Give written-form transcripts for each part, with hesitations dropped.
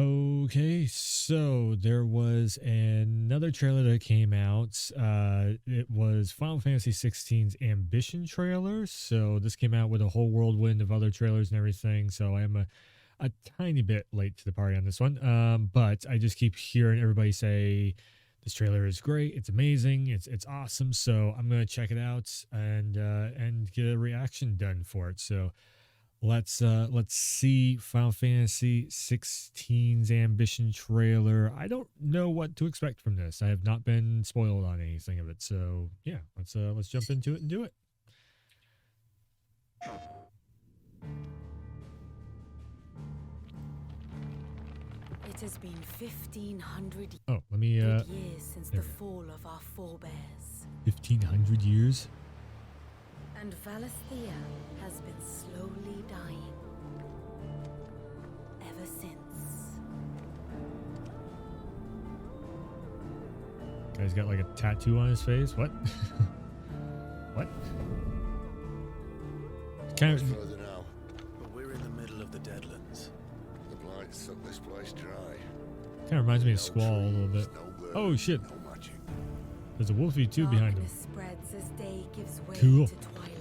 Okay, so there was another trailer that came out. It was Final Fantasy 16's Ambition trailer. So this came out with a whole whirlwind of other trailers and everything. So I am a tiny bit late to the party on this one. But I just keep hearing everybody say this trailer is great. It's amazing. It's awesome. So I'm gonna check it out and get a reaction done for it. So let's see Final Fantasy 16's Ambition trailer. I don't know what to expect from this. I have not been spoiled on anything of it. So yeah, let's jump into it and do it. It has been 1,500 Oh, let me years since the fall of our forebears. 1,500 years. And Valisthea has been slowly dying ever since. Guy's got like a tattoo on his face. What? What? Kind of Further now. But we're in the middle of the Deadlands. The blight sucked this place dry. kind of reminds me of Squall a little bit. No bird, Oh shit! no magic. There's a Wolfie too behind him. Darkness spreads as day gives way Cool. to twilight.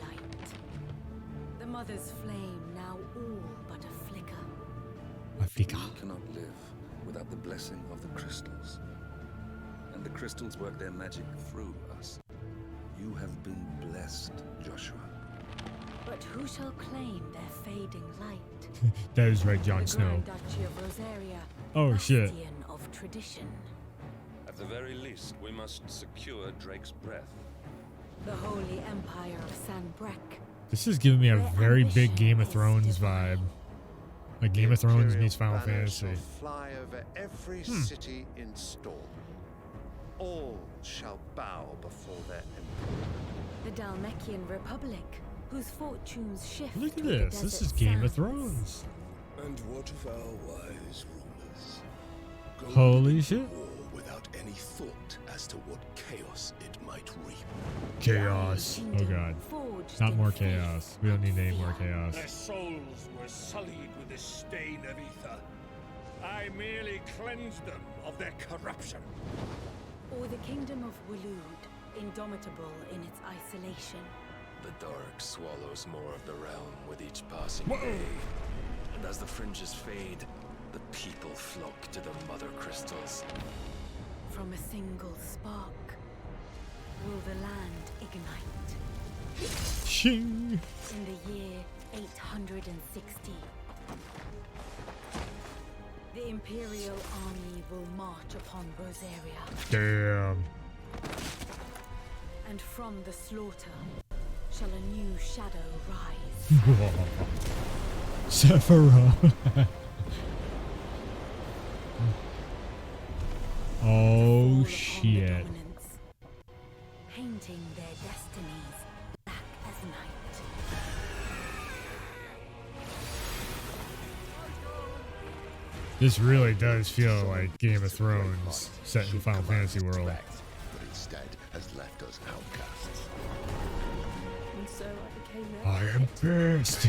The mother's flame now all but a flicker. Africa. We cannot live without the blessing of the crystals. And the crystals work their magic through us. You have been blessed, Joshua. But who shall claim their fading light? That is right, Jon The Snow. Grand Duchy of Rosaria, Oh shit! bastion of tradition. At the very least, we must secure Drake's breath. The Holy Empire of Sanbreque. This is giving me a Their very big ambition Game of is Thrones divine. vibe. Like Game of Thrones Imperial meets Final banner Fantasy. shall fly over every city in Storm. All shall bow before their emperor. The Dalmekian Republic, whose fortunes shift Look at with the this. This is desert Game of sands. Thrones. And what of our wise rulers? Holy shit. War without any thought as to what chaos it might reap. Chaos. Oh Kingdom god. forged Not in more faith chaos. We don't need any and more fear. chaos. Their souls were sullied with the stain of ether. I merely cleansed them of their corruption. Or the kingdom of Waloed, indomitable in its isolation. The dark swallows more of the realm with each passing Whoa. day. And as the fringes fade, the people flock to the mother crystals. From a single spark, will the land ignite? Shing. In the year 860, the Imperial army will march upon Rosaria, Damn. and from the slaughter shall a new shadow rise. Sephiroth. Oh Fall upon the shit. dominants, painting their destinies black as night. This really does feel like Game of Thrones set in Final Fantasy world. But instead has left us outcasts. And so I became I am pissed.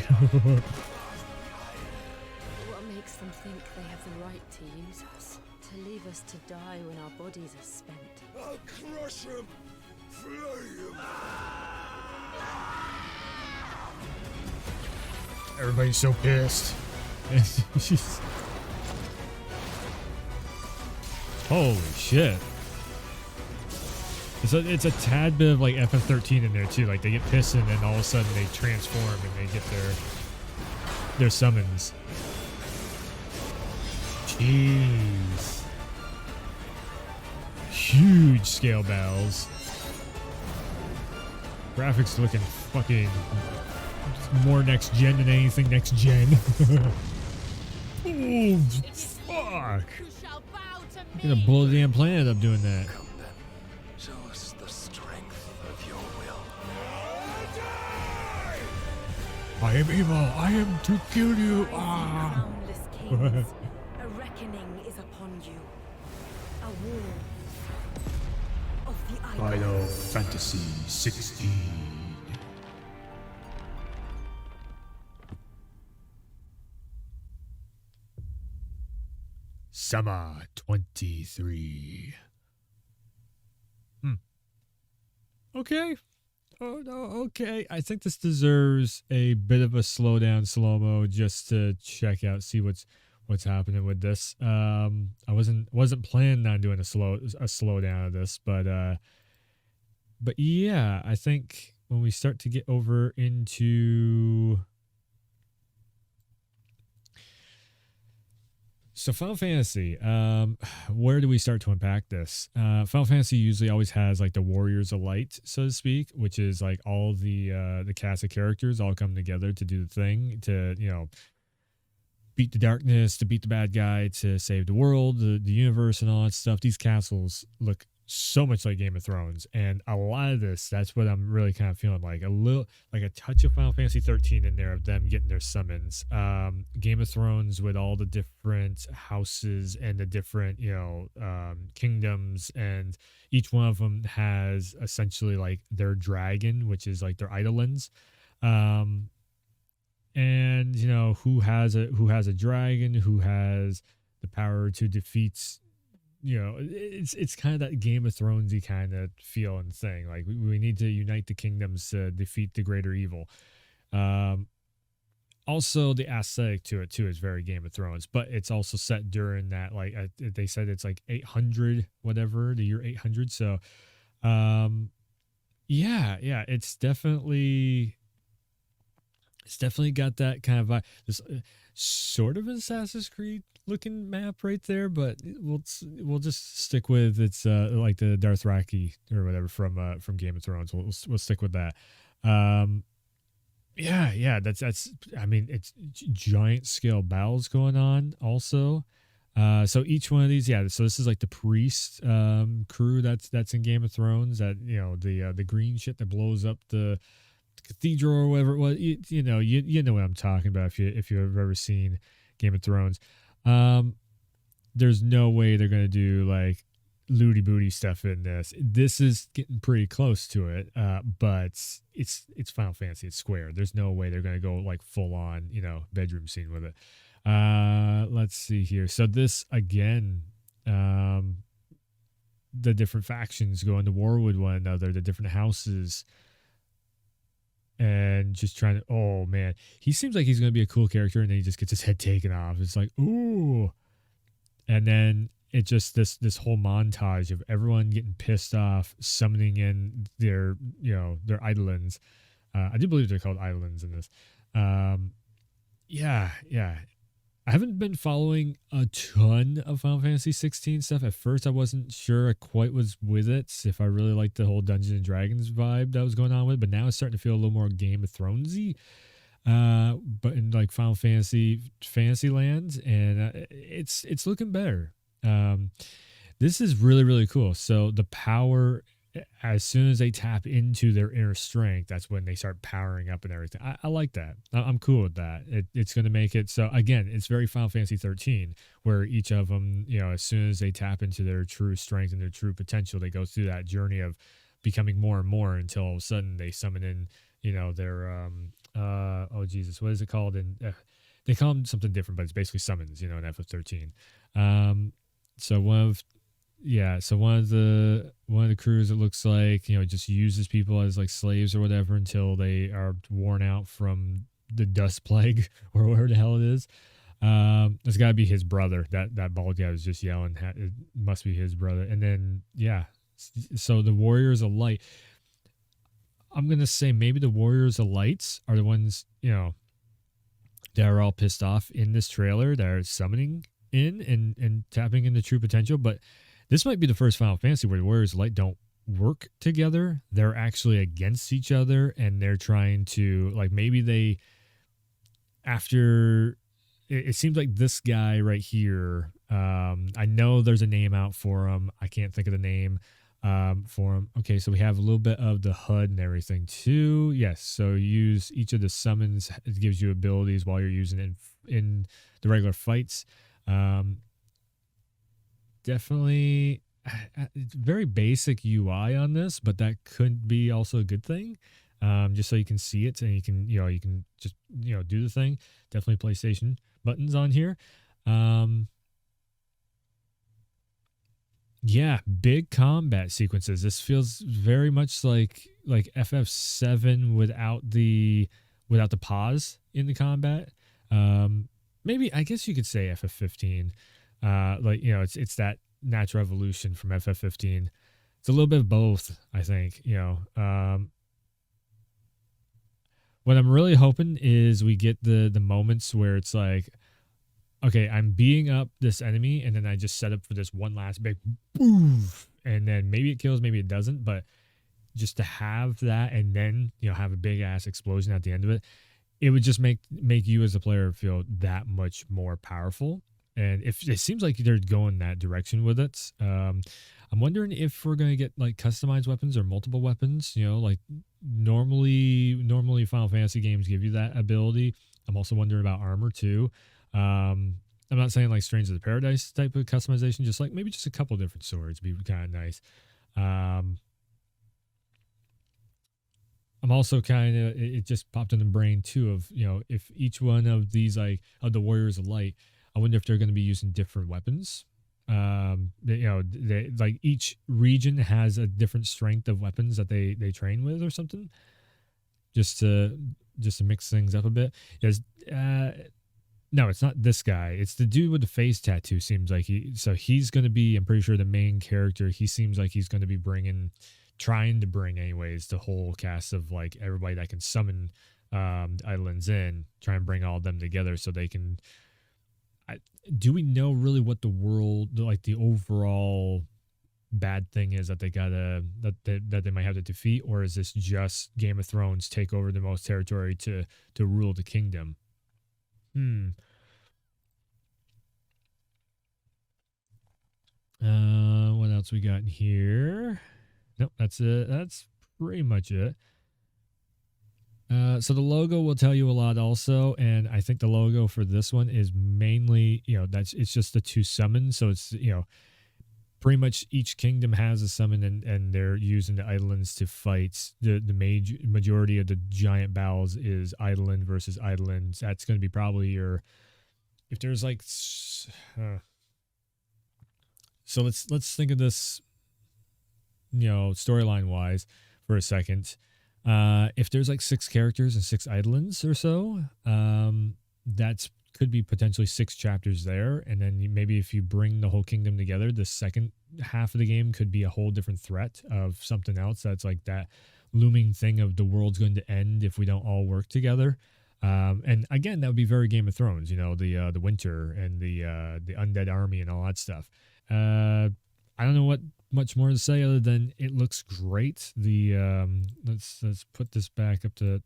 What makes them think they have the right to use us? To leave us to die when our bodies are spent? I'll crush him! Flay him! Everybody's so pissed. Holy shit. It's a tad bit of like FF13 in there too. Like they get pissed and then all of a sudden they transform and they get their summons. Jeez. Huge scale battles. Graphics looking fucking more next gen than anything next gen. Oh, fuck. I'm gonna blow the damn planet up doing that. Come then, show us the strength of your will. I am evil. I am to kill you. Ah. Crownless kings, a reckoning is upon you. A war of the Final idols. Fantasy 16. Summer 23. Okay. Oh no, okay. I think this deserves a bit of a slowdown slow-mo just to check out, see what's happening with this. I wasn't planning on doing a slowdown of this, but yeah, I think when we start to get over into so Final Fantasy, where do we start to unpack this? Final Fantasy usually always has like the Warriors of Light, so to speak, which is like all the cast of characters all come together to do the thing, to, you know, beat the darkness, to beat the bad guy, to save the world, the universe, and all that stuff. These castles look so much like Game of Thrones, and a lot of this, that's what I'm really kind of feeling like, a little like a touch of Final Fantasy 13 in there, of them getting their summons. Game of Thrones with all the different houses and the different, you know, kingdoms, and each one of them has essentially like their dragon, which is like their eidolons. And you know, who has a dragon, who has the power to defeat, you know, it's kind of that Game of Thronesy kind of feel and thing. Like we need to unite the kingdoms to defeat the greater evil. Also, the aesthetic to it too is very Game of Thrones, but it's also set during that, like they said it's like 800 whatever, the year 800. So, yeah, it's definitely got that kind of this sort of Assassin's Creed looking map right there, but we'll just stick with it's like the Dothraki or whatever from Game of Thrones. We'll stick with that. Yeah, that's I mean, it's giant scale battles going on also. So each one of these, so this is like the priest crew that's in Game of Thrones, that, you know, the green shit that blows up the cathedral or whatever it was. You know what I'm talking about if you've ever seen Game of Thrones. There's no way they're gonna do like looty booty stuff in this. This is getting pretty close to it, but it's Final Fantasy. It's Square. There's no way they're gonna go like full on, you know, bedroom scene with it. Let's see here. So this again, the different factions going to war with one another, the different houses. And just trying to, oh man, he seems like he's going to be a cool character, and then he just gets his head taken off. It's like, ooh. And then it just, this whole montage of everyone getting pissed off, summoning in their, you know, their eidolons. I do believe they're called eidolons in this. Yeah. I haven't been following a ton of Final Fantasy 16 stuff. At first, I wasn't sure I quite was with it, if I really liked the whole Dungeons and Dragons vibe that was going on with it, but now it's starting to feel a little more Game of Thronesy, but in like Final Fantasy land, and it's looking better. This is really, really cool. So the power, as soon as they tap into their inner strength, that's when they start powering up and everything. I like that. I'm cool with that. It's going to make it so, again, it's very Final Fantasy 13, where each of them, you know, as soon as they tap into their true strength and their true potential, they go through that journey of becoming more and more until all of a sudden they summon in, you know, their oh Jesus, what is it called? And they call them something different, but it's basically summons, you know, in FF13. So one of the crews, it looks like, you know, just uses people as like slaves or whatever until they are worn out from the dust plague or whatever the hell it is. It's got to be his brother. That bald guy was just yelling. It must be his brother. And then so the Warriors of Light. I'm gonna say maybe the Warriors of Lights are the ones, you know, that are all pissed off in this trailer, that are summoning in and tapping into true potential, but. This might be the first Final Fantasy where the Warriors of Light don't work together. They're actually against each other, and they're trying to, like, maybe they, after, it seems like this guy right here, I know there's a name out for him. I can't think of the name for him. Okay, so we have a little bit of the HUD and everything too. Yes, so use each of the summons. It gives you abilities while you're using it in the regular fights. Definitely very basic UI on this, but that could be also a good thing. Just so you can see it and you can just, you know, do the thing. Definitely PlayStation buttons on here. Yeah, big combat sequences. This feels very much like FF7 without the pause in the combat. Maybe I guess you could say FF15. Like, you know, it's that natural evolution from FF15. It's a little bit of both, I think. You know, what I'm really hoping is we get the moments where it's like, okay, I'm beating up this enemy, and then I just set up for this one last big boof, and then maybe it kills, maybe it doesn't, but just to have that, and then, you know, have a big ass explosion at the end of it, it would just make you as a player feel that much more powerful. And if it seems like they're going that direction with it, I'm wondering if we're going to get like customized weapons or multiple weapons. You know, like normally Final Fantasy games give you that ability. I'm also wondering about armor too. I'm not saying like Strange of the Paradise type of customization, just like maybe just a couple different swords would be kind of nice. I'm also kind of, it just popped in the brain too of, you know, if each one of these, like, of the Warriors of Light, I wonder if they're going to be using different weapons. You know, like each region has a different strength of weapons that they train with or something, just to mix things up a bit. Yes, no, it's not this guy. It's the dude with the face tattoo. Seems like he's going to be, I'm pretty sure, the main character. He seems like he's going to be trying to bring anyways, the whole cast of like everybody that can summon Eidolons in, try and bring all of them together so they can. Do we know really what the world, like the overall bad thing is that they gotta that they might have to defeat, or is this just Game of Thrones take over the most territory to rule the kingdom? What else we got in here? Nope, that's it. That's pretty much it. So the logo will tell you a lot also, and I think the logo for this one is mainly, you know, it's just the two summons. So it's, you know, pretty much each kingdom has a summon, and they're using the Eidolons to fight. The majority of the giant battles is Eidolon versus Eidolon. That's going to be probably your, if there's like, so let's think of this, you know, storyline wise for a second. If there's like 6 characters and 6 Eidolons or so, that's could be potentially 6 chapters there. And then maybe if you bring the whole kingdom together, the second half of the game could be a whole different threat of something else. That's like that looming thing of the world's going to end if we don't all work together. And again, that would be very Game of Thrones, you know, the winter and the undead army and all that stuff. I don't know what much more to say other than it looks great. The let's put this back up to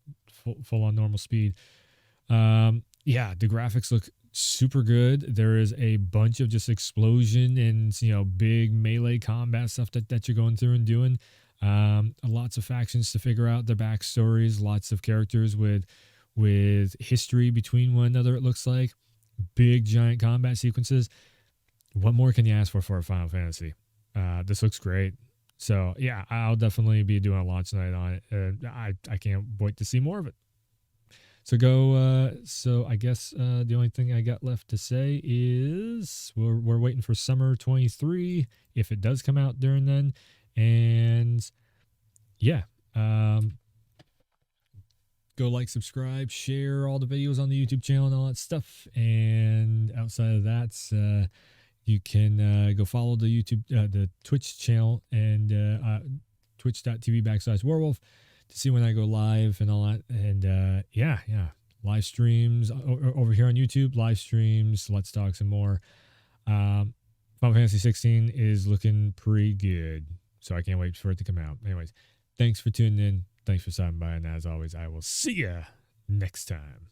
full on normal speed. Yeah, the graphics look super good. There is a bunch of just explosion and, you know, big melee combat stuff that you're going through and doing. Lots of factions to figure out their backstories. Lots of characters with history between one another. It looks like big giant combat sequences. What more can you ask for a Final Fantasy? This looks great. So yeah, I'll definitely be doing a launch night on it. I can't wait to see more of it. So so I guess the only thing I got left to say is we're waiting for summer 23 if it does come out during then. And yeah, go like, subscribe, share all the videos on the YouTube channel and all that stuff. And outside of that, you can go follow the the Twitch channel and twitch.tv/werewolf to see when I go live and all that. And yeah, live streams over here on YouTube, live streams, Let's Talk some more. Final Fantasy 16 is looking pretty good, so I can't wait for it to come out. Anyways, thanks for tuning in. Thanks for stopping by, and as always, I will see ya next time.